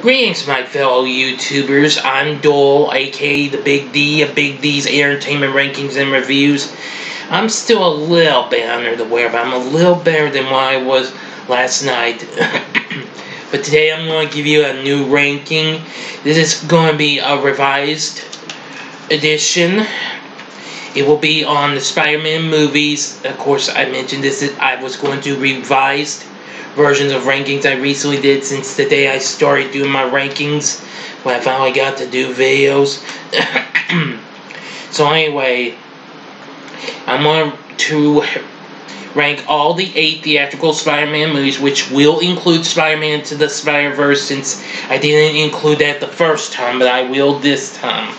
Greetings, my fellow YouTubers. I'm Dole, aka the Big D of Big D's Entertainment Rankings and Reviews. I'm still a little bit under the weather, but I'm a little better than what I was last night. But today I'm going to give you a new ranking. This is going to be a revised edition. It will be on the Spider-Man movies. Of course, I mentioned this. I was going to revised versions of rankings I recently did since the day I started doing my rankings, when I finally got to do videos. So anyway, I'm going to rank all the 8 theatrical Spider-Man movies, which will include Spider-Man Into the Spider-Verse, since I didn't include that the first time, but I will this time.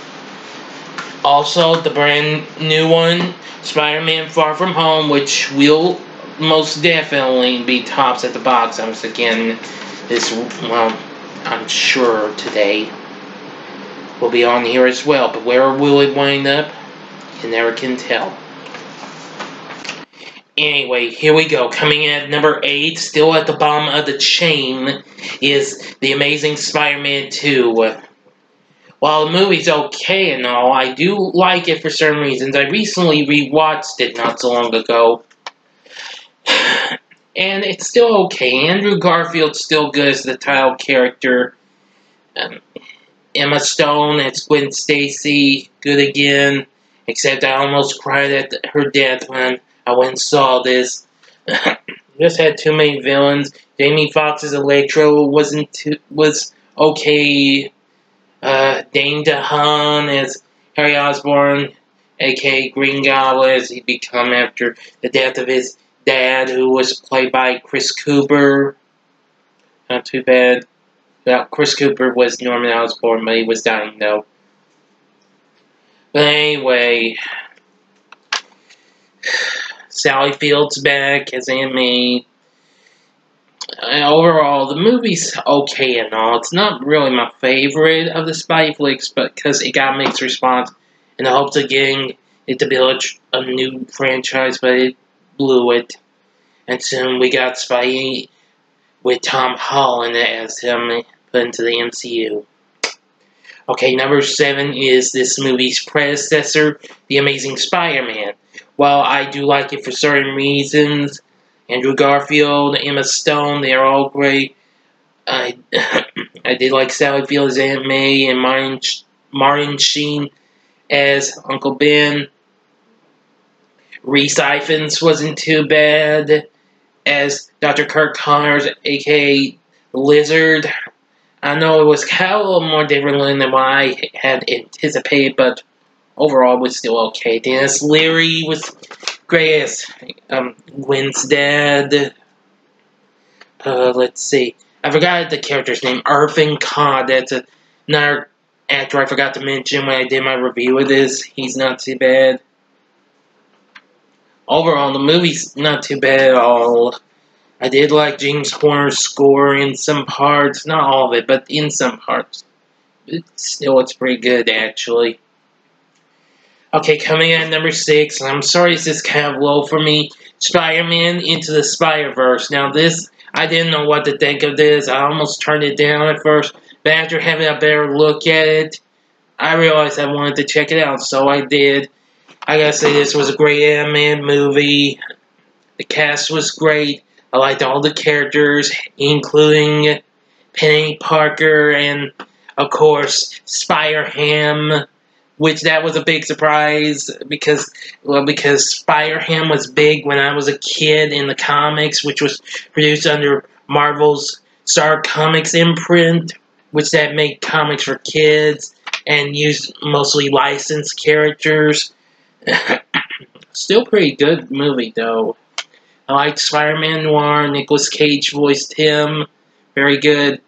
Also, the brand new one, Spider-Man Far From Home, which will most definitely be tops at the box office again. I'm sure today will be on here as well, but where will it wind up? You never can tell. Anyway, here we go. Coming in at number 8, still at the bottom of the chain, is The Amazing Spider-Man 2. While the movie's okay and all, I do like it for certain reasons. I recently rewatched it not so long ago, and it's still okay. Andrew Garfield's still good as the title character. Emma Stone as Gwen Stacy, good again. Except I almost cried at her death when I went and saw this. Just had too many villains. Jamie Foxx's Electro was okay. Dane DeHaan as Harry Osborn, aka Green Goblin, as he become after the death of his dad, who was played by Chris Cooper. Not too bad. Well, Chris Cooper was Norman Osborn, but he was dying though. But anyway, Sally Field's back as Aunt May. Overall, the movie's okay and all. It's not really my favorite of the Spidey flicks, but because it got mixed response in the hopes of getting it to build a new franchise, but it blew it. And soon we got Spidey with Tom Holland as him put into the MCU. Okay, number 7 is this movie's predecessor, The Amazing Spider-Man. While I do like it for certain reasons, Andrew Garfield, Emma Stone, they're all great. I did like Sally Field as Aunt May and Martin Sheen as Uncle Ben. Rhys Ifans wasn't too bad as Dr. Kirk Connors, aka Lizard. I know it was kind of a little more different than what I had anticipated, but overall it was still okay. Dennis Leary was great as Gwen's dad. Let's see. I forgot the character's name. Irving Cobb. That's another actor I forgot to mention when I did my review of this. He's not too bad. Overall, the movie's not too bad at all. I did like James Horner's score in some parts. Not all of it, but in some parts. But still, it's pretty good, actually. Okay, coming in at number 6, and I'm sorry this is kind of low for me, Spider-Man Into the Spider-Verse. Now this, I didn't know what to think of this. I almost turned it down at first, but after having a better look at it, I realized I wanted to check it out, so I did. I gotta say, this was a great animated movie. The cast was great. I liked all the characters, including Penny Parker and, of course, Spider-Ham. Which that was a big surprise because Spider-Ham was big when I was a kid in the comics, which was produced under Marvel's Star Comics imprint, which that made comics for kids and used mostly licensed characters. Still pretty good movie though. I liked Spider-Man Noir. Nicolas Cage voiced him. Very good.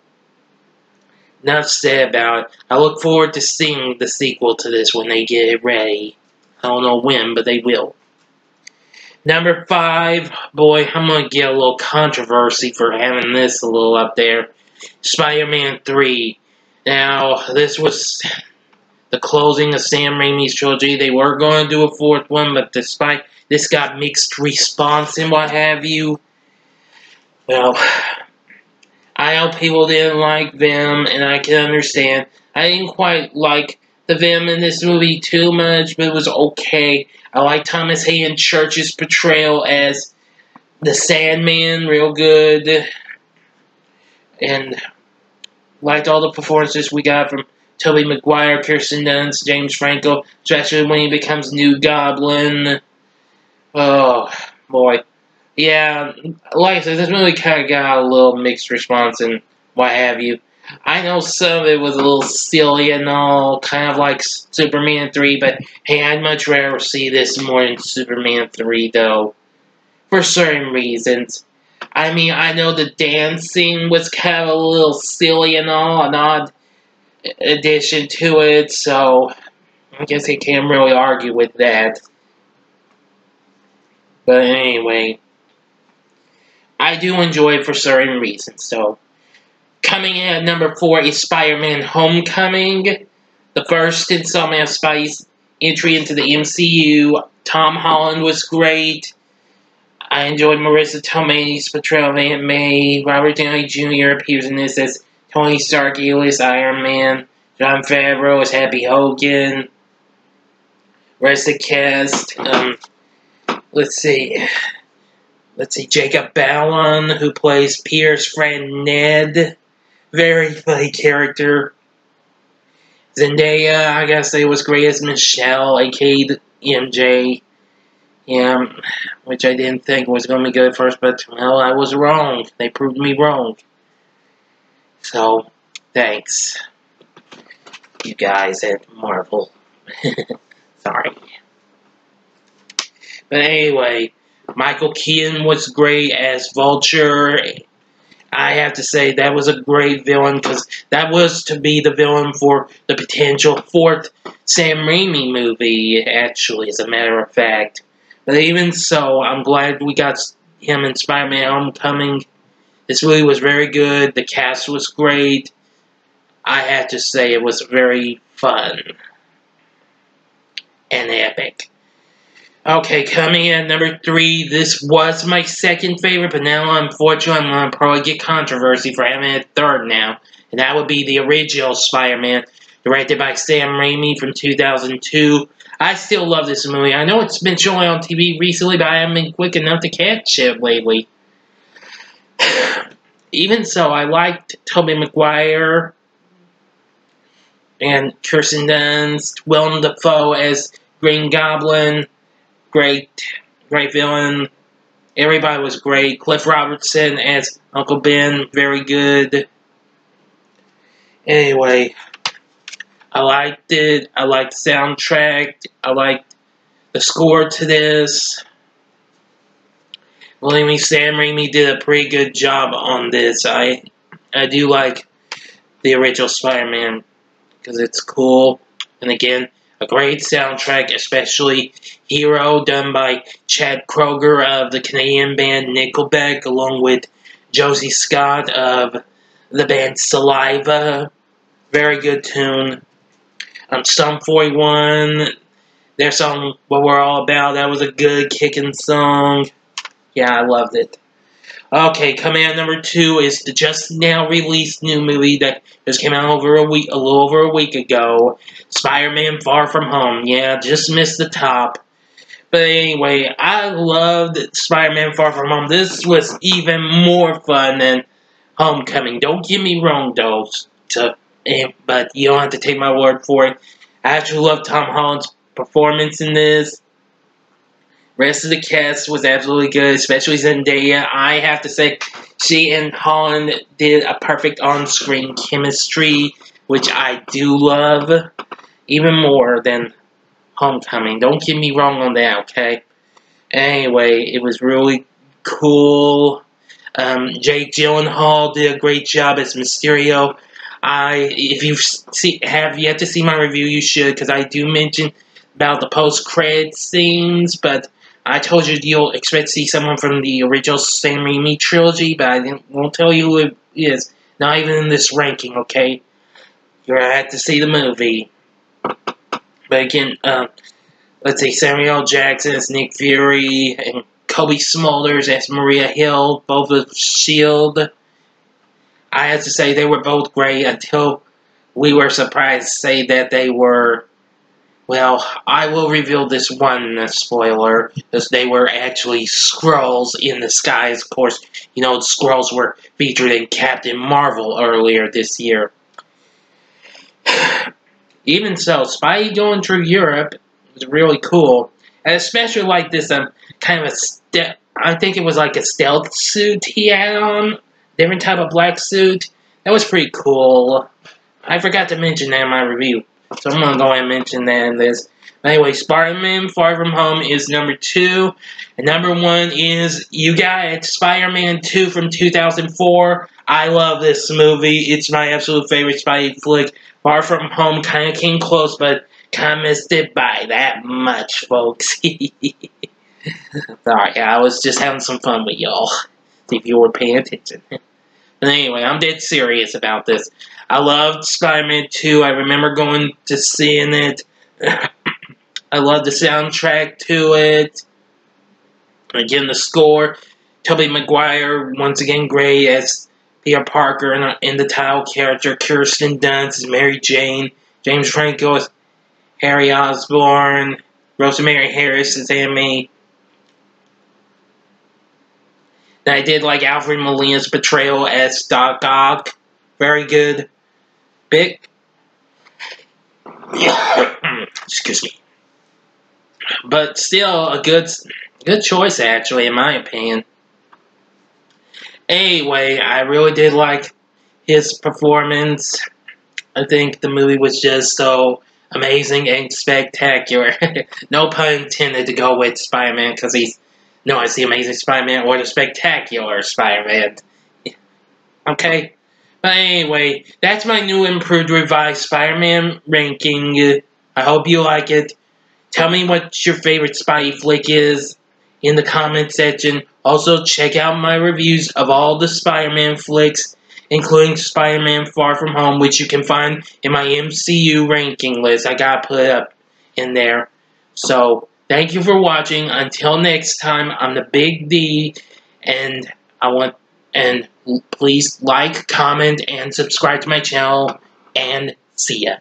Enough said about it. I look forward to seeing the sequel to this when they get it ready. I don't know when, but they will. Number 5, boy, I'm going to get a little controversy for having this a little up there. Spider-Man 3. Now, this was the closing of Sam Raimi's trilogy. They were going to do a 4th one, but despite this got mixed response and what have you, well, I know people didn't like Venom, and I can understand. I didn't quite like the Venom in this movie too much, but it was okay. I like Thomas Hayden Church's portrayal as the Sandman real good, and liked all the performances we got from Tobey Maguire, Kirsten Dunst, James Franco, especially when he becomes New Goblin. Oh, boy. Yeah, like I said, this movie kind of got a little mixed response and what have you. I know some of it was a little silly and all, kind of like Superman 3, but hey, I'd much rather see this more than Superman 3, though. For certain reasons. I mean, I know the dancing was kind of a little silly and all, an odd addition to it, so I guess I can't really argue with that. But anyway, I do enjoy it for certain reasons, so. Coming in at number 4 is Spider-Man Homecoming, the first installment of Spidey's entry into the MCU. Tom Holland was great. I enjoyed Marissa Tomei's portrayal of Aunt May. Robert Downey Jr. appears in this as Tony Stark, alias Iron Man. Jon Favreau as Happy Hogan. Rest of the cast. Let's see, Jacob Balan, who plays Peter's friend Ned. Very funny character. Zendaya, I gotta say, was great as Michelle, aka MJ. Yeah, which I didn't think was going to be good at first, but, well, I was wrong. They proved me wrong. So, thanks, you guys at Marvel. Sorry. But anyway, Michael Keaton was great as Vulture. I have to say that was a great villain, because that was to be the villain for the potential 4th Sam Raimi movie, actually, as a matter of fact. But even so, I'm glad we got him in Spider-Man Homecoming. This movie was very good. The cast was great. I have to say it was very fun and epic. Okay, coming in at number 3, this was my second favorite, but now, unfortunately, I'm going to probably get controversy for having it third now. And that would be the original Spider-Man, directed by Sam Raimi from 2002. I still love this movie. I know it's been showing on TV recently, but I haven't been quick enough to catch it lately. Even so, I liked Tobey Maguire and Kirsten Dunst, Willem Dafoe as Green Goblin. Great villain. Everybody was great. Cliff Robertson as Uncle Ben, very good. Anyway, I liked it. I liked the soundtrack. I liked the score to this. Believe me, Sam Raimi did a pretty good job on this. I do like the original Spider-Man because it's cool. And again, a great soundtrack, especially Hero, done by Chad Kroeger of the Canadian band Nickelback, along with Josie Scott of the band Saliva. Very good tune. Sum 41, their song What We're All About, that was a good kicking song. Yeah, I loved it. Okay, coming out number 2 is the just now released new movie that just came out a little over a week ago. Spider-Man Far From Home. Yeah, just missed the top. But anyway, I loved Spider-Man Far From Home. This was even more fun than Homecoming. Don't get me wrong, though. But you don't have to take my word for it. I actually love Tom Holland's performance in this. Rest of the cast was absolutely good, especially Zendaya. I have to say, she and Holland did a perfect on-screen chemistry, which I do love, even more than Homecoming. Don't get me wrong on that, okay? Anyway, it was really cool. Jake Gyllenhaal did a great job as Mysterio. If you have yet to see my review, you should, because I do mention about the post-credits scenes, but I told you you'll expect to see someone from the original Sam Raimi trilogy, but I won't tell you who it is. Not even in this ranking, okay? You're going to have to see the movie. But again, let's see, Samuel L. Jackson as Nick Fury, and Kobe Smulders as Maria Hill, both of S.H.I.E.L.D. I have to say they were both great until we were surprised to say that they were, well, I will reveal this one spoiler, because they were actually Skrulls in disguise. Of course, you know, the Skrulls were featured in Captain Marvel earlier this year. Even so, Spidey going through Europe was really cool. And especially like this kind of I think it was like a stealth suit he had on. Different type of black suit. That was pretty cool. I forgot to mention that in my review. So I'm going to go ahead and mention that in this. Anyway, Spider-Man Far From Home is number 2. And number 1 is, you got it, Spider-Man 2 from 2004. I love this movie. It's my absolute favorite Spidey flick. Far From Home kind of came close, but kind of missed it by that much, folks. Sorry, I was just having some fun with y'all, if you were paying attention. But anyway, I'm dead serious about this. I loved Spider-Man 2. I remember going to seeing it. I love the soundtrack to it. Again, the score. Tobey Maguire, once again, great as Peter Parker and the title character. Kirsten Dunst as Mary Jane. James Franco as Harry Osborn. Rosemary Harris as Aunt May. And I did like Alfred Molina's portrayal as Doc Ock. Very good. Big. Excuse me. But still a good choice, actually, in my opinion. Anyway, I really did like his performance. I think the movie was just so amazing and spectacular. No pun intended to go with Spider-Man, because he's no, it's the Amazing Spider-Man or the Spectacular Spider-Man. Okay? But anyway, that's my new improved revised Spider-Man ranking. I hope you like it. Tell me what your favorite Spidey flick is in the comment section. Also, check out my reviews of all the Spider-Man flicks, including Spider-Man Far From Home, which you can find in my MCU ranking list. I gotta put it up in there. So, thank you for watching. Until next time, I'm the Big D, and please like, comment, and subscribe to my channel, and see ya.